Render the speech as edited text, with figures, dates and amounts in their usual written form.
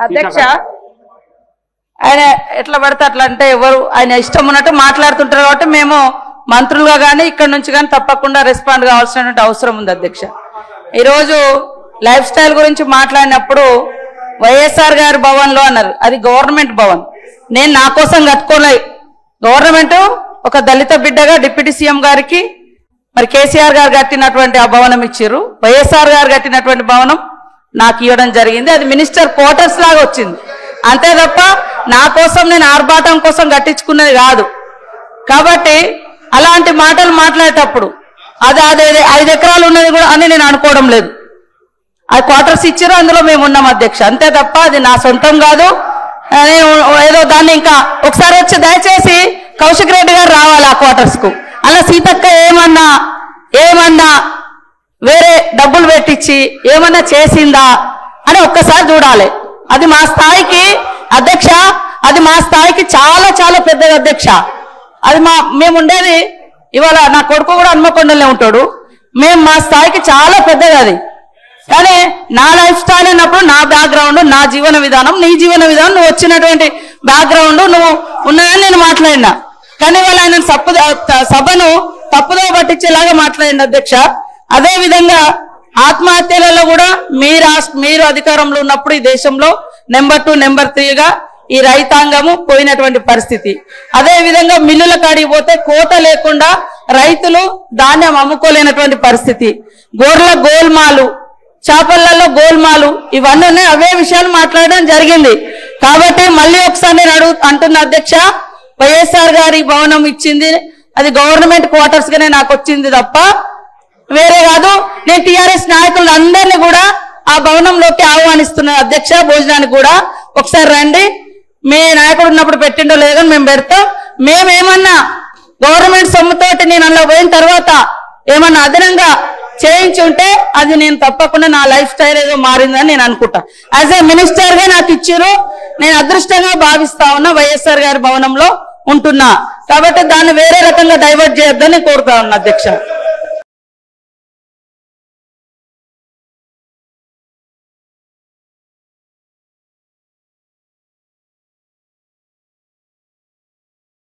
అధ్యక్ష ఆయన ఎట్లా పడితే అట్లా అంటే ఎవరు ఆయన ఇష్టం ఉన్నట్టు మాట్లాడుతుంటారు కాబట్టి మేము మంత్రులుగా కానీ ఇక్కడ నుంచి కానీ తప్పకుండా రెస్పాండ్ కావాల్సినటువంటి అవసరం ఉంది అధ్యక్ష. ఈరోజు లైఫ్ స్టైల్ గురించి మాట్లాడినప్పుడు వైఎస్ఆర్ గారి భవన్ లో అన్నారు, అది గవర్నమెంట్ భవన్. నేను నా కోసం కట్టుకోలే, గవర్నమెంట్ ఒక దళిత బిడ్డగా డిప్యూటీ సీఎం గారికి మరి కేసీఆర్ గారు కట్టినటువంటి ఆ భవనం ఇచ్చారు, వైఎస్ఆర్ గారు కట్టినటువంటి భవనం నాకు ఇవ్వడం జరిగింది. అది మినిస్టర్ క్వార్టర్స్ లాగా వచ్చింది అంతే తప్ప నా కోసం నేను ఆర్భాటం కోసం కట్టించుకున్నది కాదు. కాబట్టి అలాంటి మాటలు మాట్లాడేటప్పుడు అది 5 ఎకరాలు ఉన్నది కూడా అని నేను అనుకోవడం లేదు. అది క్వార్టర్స్ ఇచ్చారు, అందులో మేము ఉన్నాం అధ్యక్ష, అంతే తప్ప అది నా సొంతం కాదు. నేను ఏదో దాన్ని ఇంకా ఒకసారి వచ్చి దయచేసి కౌశిక్ రెడ్డి గారు రావాలి ఆ క్వార్టర్స్ కు. అలా సీతక్క ఏమన్నా వేరే డబ్బులు పెట్టించి ఏమన్నా చేసిందా అని ఒక్కసారి చూడాలి. అది మా స్థాయికి అధ్యక్ష, అది మా స్థాయికి చాలా చాలా పెద్దది అధ్యక్ష. అది మేము ఉండేది ఇవాళ నా కొడుకు కూడా హన్మకొండలే ఉంటాడు, మా స్థాయికి చాలా పెద్దది అది. కానీ నా లైఫ్ స్టైల్ అన్నప్పుడు నా బ్యాక్గ్రౌండ్, నా జీవన విధానం, నీ జీవన విధానం, నువ్వు వచ్చినటువంటి బ్యాక్గ్రౌండ్ నువ్వు ఉన్నాయని నేను మాట్లాడినా. కానీ వాళ్ళు ఆయన సభను తప్పుదో పట్టించేలాగా మాట్లాడింది అధ్యక్ష. అదే విధంగా ఆత్మహత్యలలో కూడా మీరు అధికారంలో ఉన్నప్పుడు ఈ దేశంలో నెంబర్ 2 నెంబర్ 3గా ఈ రైతాంగము పోయినటువంటి పరిస్థితి. అదే విధంగా మిల్లుల కాడికి పోతే కోత లేకుండా రైతులు ధాన్యం అమ్ముకోలేనటువంటి పరిస్థితి, గోర్ల గోల్మాలు, చేపలలో గోల్మాలు, ఇవన్నీ అవే విషయాలు మాట్లాడడం జరిగింది. కాబట్టి మళ్ళీ ఒకసారి నేను అంటున్న అధ్యక్ష, వైఎస్ఆర్ గారి భవనం ఇచ్చింది అది గవర్నమెంట్ క్వార్టర్స్ గానే నాకు వచ్చింది తప్ప వేరే కాదు. నేను టీఆర్ఎస్ నాయకులందరినీ కూడా ఆ భవనంలోకి ఆహ్వానిస్తున్నాను అధ్యక్ష, భోజనానికి కూడా ఒకసారి రండి. మీ నాయకుడు ఉన్నప్పుడు పెట్టిండో లేదో మేము పెడతాం. మేమేమన్నా గవర్నమెంట్ సొమ్ముతోటి నేను అందులో పోయిన తర్వాత ఏమన్నా అదనంగా చేయించి ఉంటే అది నేను తప్పకుండా నా లైఫ్ స్టైల్ ఏదో మారిందని నేను అనుకుంటా. యాజ్ ఏ మినిస్టర్ గా నాకు ఇచ్చారు, నేను అదృష్టంగా భావిస్తా ఉన్నా వైఎస్ఆర్ గారి భవనంలో ఉంటున్నా. కాబట్టి దాన్ని వేరే రకంగా డైవర్ట్ చేయొద్దని కోరుతా ఉన్నా అధ్యక్ష.